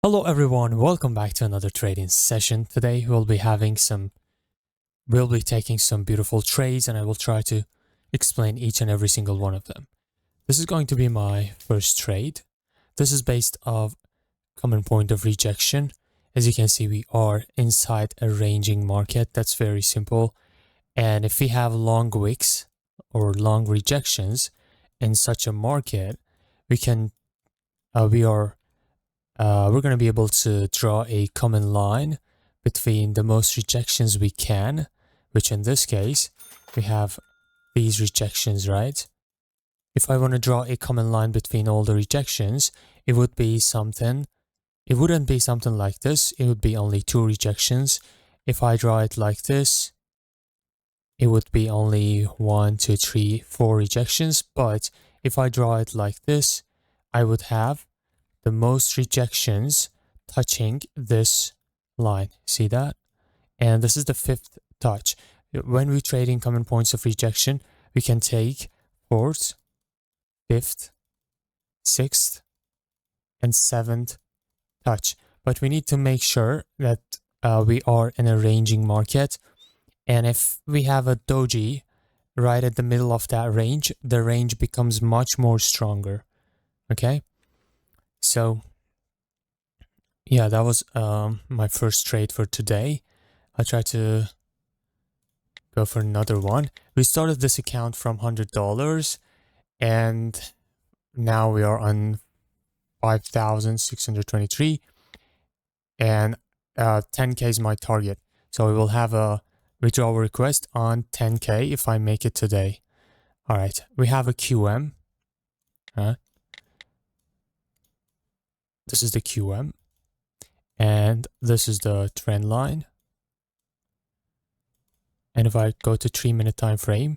Hello everyone, welcome back to another trading session. Today we'll be taking some beautiful trades and I will try to explain each and every single one of them. This is going to be my first trade. This is based off common point of rejection. As you can see, we are inside a ranging market. That's very simple. And if we have long wicks or long rejections in such a market, we're going to be able to draw a common line between the most rejections we can, which in this case, we have these rejections, right? If I want to draw a common line between all the rejections, it wouldn't be something like this. It would be only 2 rejections. If I draw it like this, it would be only 1, 2, 3, 4 rejections. But if I draw it like this, I would have the most rejections touching this line. See that? And this is the 5th touch. When we trade in common points of rejection, we can take 4th, 5th, 6th, and 7th touch. But we need to make sure that we are in a ranging market. And if we have a doji right at the middle of that range, the range becomes much more stronger. Okay? So, yeah, that was my first trade for today. I'll try to go for another one. We started this account from $100 and now we are on 5,623 and 10K is my target. So we will have a withdrawal request on 10K if I make it today. All right, we have a QM. This is the QM, and this is the trend line. And if I go to 3-minute time frame,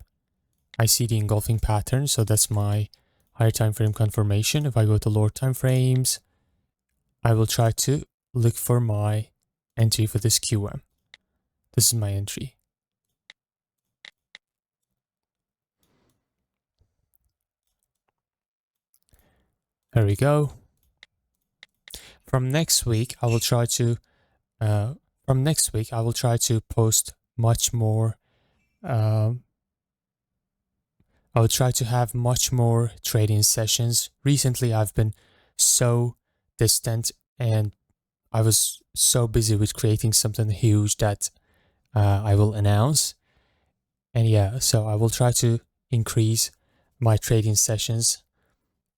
I see the engulfing pattern, so that's my higher time frame confirmation. If I go to lower time frames, I will try to look for my entry for this QM. This is my entry. There we go. From next week, I will try to post much more. I will try to have much more trading sessions. Recently, I've been so distant and I was so busy with creating something huge that I will announce. And yeah, so I will try to increase my trading sessions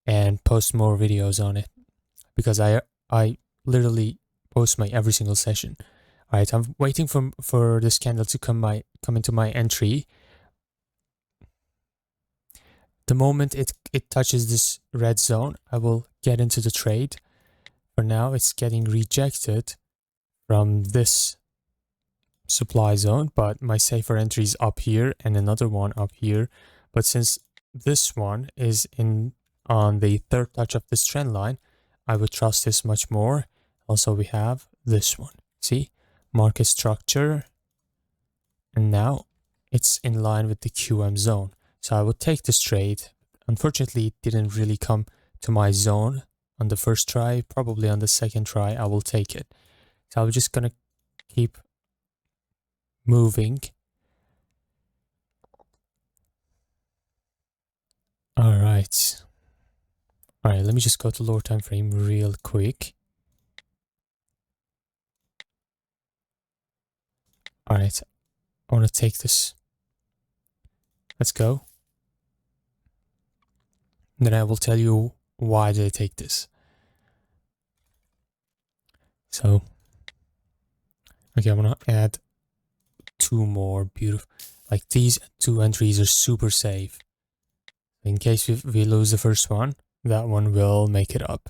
and post more videos on it because I literally post my every single session. All right, I'm waiting for this candle to come into my entry. The moment it touches this red zone, I will get into the trade. For now, it's getting rejected from this supply zone, but my safer entry is up here and another one up here. But since this one is on the 3rd touch of this trend line, I would trust this much more. Also, we have this one. See? Market structure. And now it's in line with the QM zone. So I would take this trade. Unfortunately, it didn't really come to my zone on the first try. Probably on the second try, I will take it. So I'm just going to keep moving. All right. All right, let me just go to lower time frame real quick. All right, I want to take this. Let's go. Then I will tell you why did I take this. So, okay, I'm going to add 2 more beautiful. Like these 2 entries are super safe. In case we lose the first one, that one will make it up.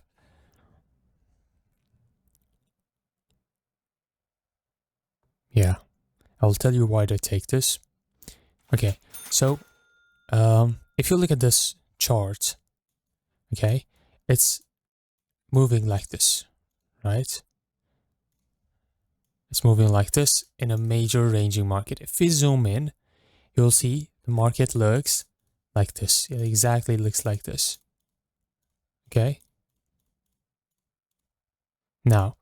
Yeah, I'll tell you why I take this. Okay, so if you look at this chart, okay, it's moving like this, right? It's moving like this in a major ranging market. If we zoom in, you'll see the market looks like this. It exactly looks like this. Okay. Now,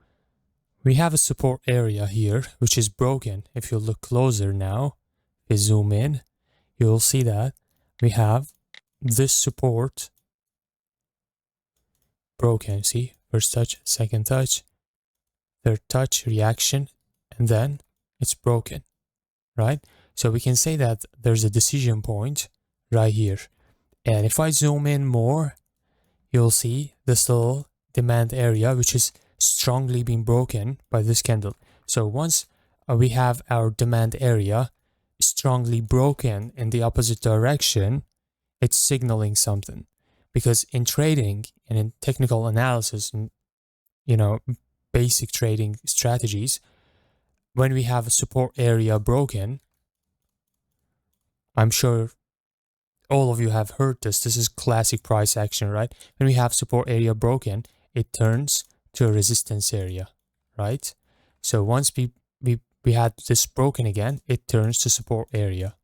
we have a support area here, which is broken. If you look closer now, if you zoom in, you'll see that we have this support broken. See, first touch, second touch, third touch, reaction, and then it's broken, right? So we can say that there's a decision point right here. And if I zoom in more, you'll see this little demand area, which is strongly being broken by this candle. So once we have our demand area strongly broken in the opposite direction, it's signaling something. Because in trading and in technical analysis and, basic trading strategies, when we have a support area broken, I'm sure all of you have heard this. This is classic price action, right? When we have support area broken, it turns to a resistance area, right? So once we had this broken again, it turns to support area.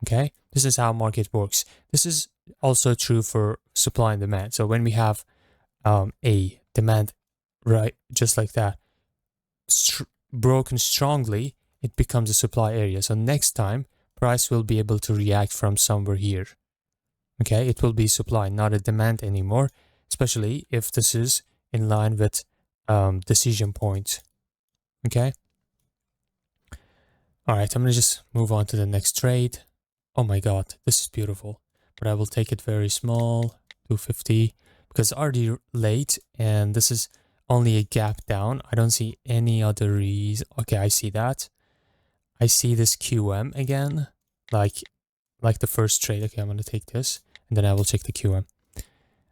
Okay, this is how market works. This is also true for supply and demand. So when we have a demand, right, just like that, broken strongly, it becomes a supply area. So next time, price will be able to react from somewhere here. Okay, it will be supply, not a demand anymore, especially if this is in line with decision point. Okay. All right, I'm going to just move on to the next trade. Oh my God, this is beautiful, but I will take it very small, 250, because it's already late and this is only a gap down. I don't see any other reason. Okay, I see that. I see this QM again, like the first trade. Okay, I'm going to take this and then I will check the QM.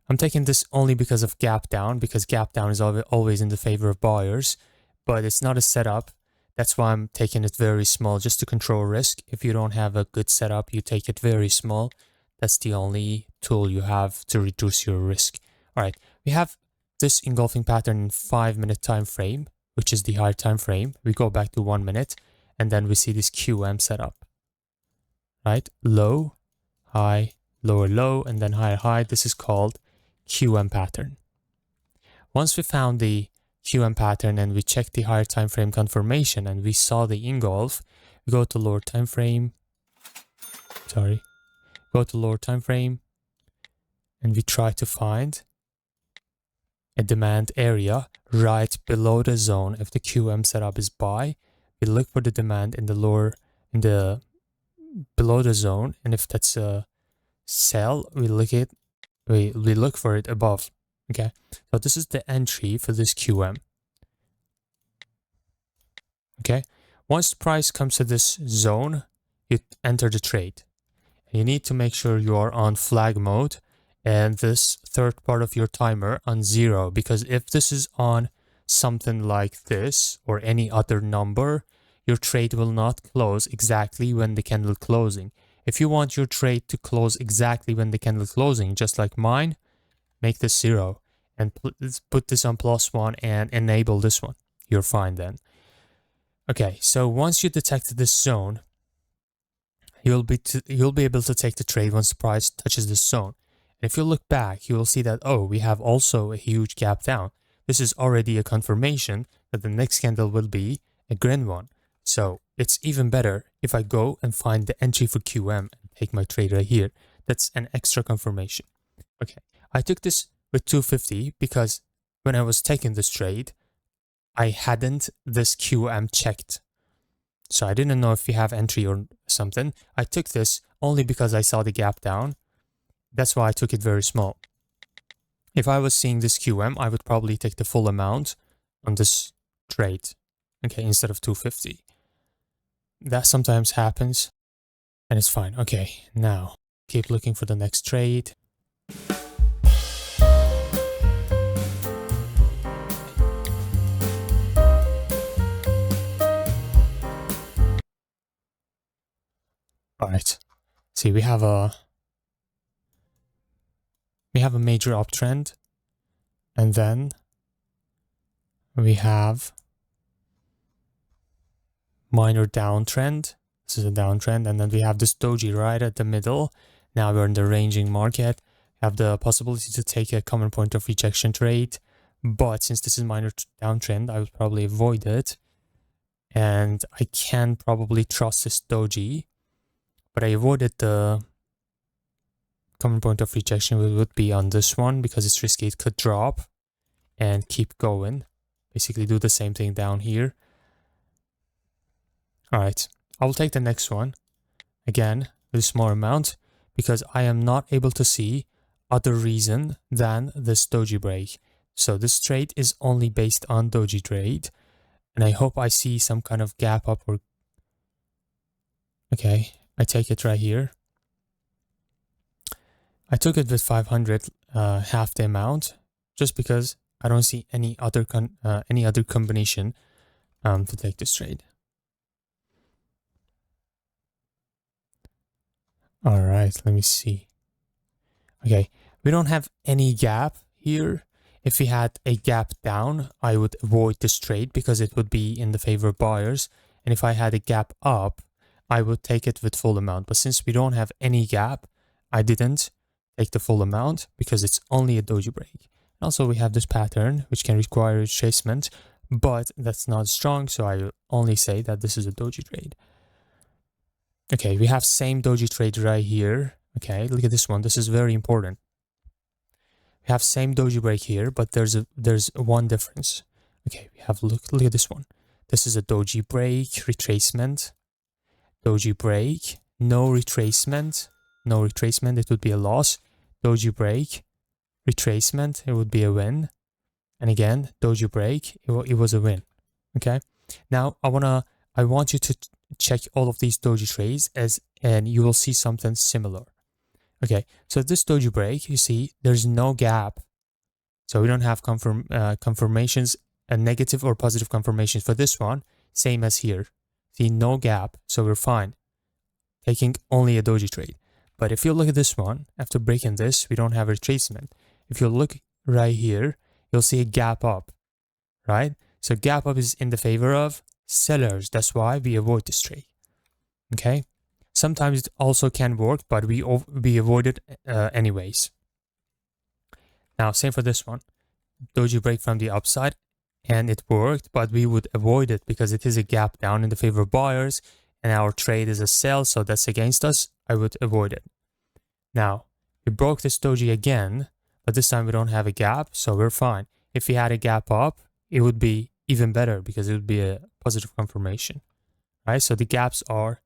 I'm taking this only because of gap down, because gap down is always in the favor of buyers, but it's not a setup. That's why I'm taking it very small, just to control risk. If you don't have a good setup, you take it very small. That's the only tool you have to reduce your risk. All right, we have this engulfing pattern in 5-minute time frame, which is the higher time frame. We go back to 1 minute, and then we see this QM setup. Right, low, high, lower low, and then higher high. This is called QM pattern. Once we found the QM pattern and we check the higher time frame confirmation and we saw the engulf, we go to lower time frame. Go to lower time frame and we try to find a demand area right below the zone. If the QM setup is buy, we look for the demand in the below the zone, and if that's a sell, we look for it above. Okay, so this is the entry for this QM. Okay, once the price comes to this zone, you enter the trade. You need to make sure you are on flag mode and this third part of your timer on 0, because if this is on something like this or any other number, your trade will not close exactly when the candle closing. If you want your trade to close exactly when the candle closing, just like mine, make this 0 and put this on +1 and enable this one. You're fine then. Okay, so once you detect this zone, you'll be able to take the trade once the price touches this zone. And if you look back, you will see that, oh, we have also a huge gap down. This is already a confirmation that the next candle will be a green one. So it's even better if I go and find the entry for QM and take my trade right here. That's an extra confirmation. Okay, I took this with 250 because when I was taking this trade, I hadn't this QM checked. So I didn't know if you have entry or something. I took this only because I saw the gap down. That's why I took it very small. If I was seeing this QM, I would probably take the full amount on this trade, okay, instead of 250. That sometimes happens and it's fine. Okay, now keep looking for the next trade. All right, see, we have a major uptrend, and then we have minor downtrend. This is a downtrend, and then we have this Doji right at the middle. Now we're in the ranging market. Have the possibility to take a common point of rejection trade But since this is minor downtrend, I would probably avoid it. And I can probably trust this doji, but I avoided the common point of rejection would be on this one because it's risky. It could drop and keep going. Basically do the same thing down here. All right, I will take the next one again with a small amount because I am not able to see other reason than this doji break. So this trade is only based on doji trade, and I hope I see some kind of gap up or okay, I take it right here. I took it with 500, half the amount, just because I don't see any other combination to take this trade. All right, let me see. Okay, we don't have any gap here. If we had a gap down, I would avoid this trade because it would be in the favor of buyers. And if I had a gap up, I would take it with full amount. But since we don't have any gap, I didn't take the full amount because it's only a doji break. And also we have this pattern which can require retracement, but that's not strong, so I will only say that this is a doji trade. Okay, we have same doji trade right here. Okay, look at this one. This is very important. We have same doji break here, but there's one difference. Okay, we have look at this one. This is a doji break, retracement, doji break, no retracement, no retracement, it would be a loss. Doji break, retracement, it would be a win. And again, doji break, it was a win. Okay, now I want you to check all of these doji trades and you will see something similar. Okay, so this doji break, you see, there's no gap. So we don't have confirmations, a negative or positive confirmations for this one, same as here. See, no gap, so we're fine. Taking only a doji trade. But if you look at this one, after breaking this, we don't have a retracement. If you look right here, you'll see a gap up, right? So gap up is in the favor of sellers. That's why we avoid this trade. Okay. Sometimes it also can work, but we avoid it anyways. Now, same for this one. Doji break from the upside, and it worked, but we would avoid it because it is a gap down in the favor of buyers, and our trade is a sell, so that's against us. I would avoid it. Now, we broke this doji again, but this time we don't have a gap, so we're fine. If we had a gap up, it would be even better because it would be a positive confirmation, right? So the gaps are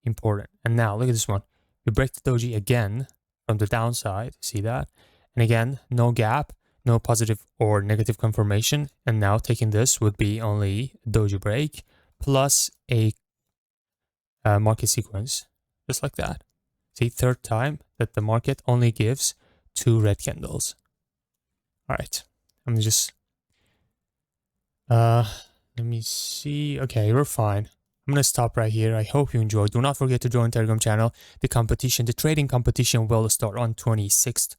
important. And now look at this one. We break the doji again from the downside. See that? And again, no gap, no positive or negative confirmation. And now taking this would be only a doji break plus a market sequence, just like that. See, third time that the market only gives 2 red candles. All right, I'm just let me see. Okay, we're fine. I'm going to stop right here. I hope you enjoyed. Do not forget to join the Telegram channel. The trading competition will start on 26th.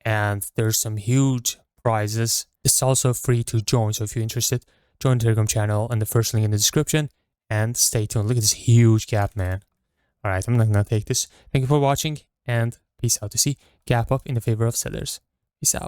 And there's some huge prizes. It's also free to join. So if you're interested, join the Telegram channel and the first link in the description. And stay tuned. Look at this huge gap, man. All right, I'm not going to take this. Thank you for watching and peace out. To see gap up in the favor of sellers. Peace out.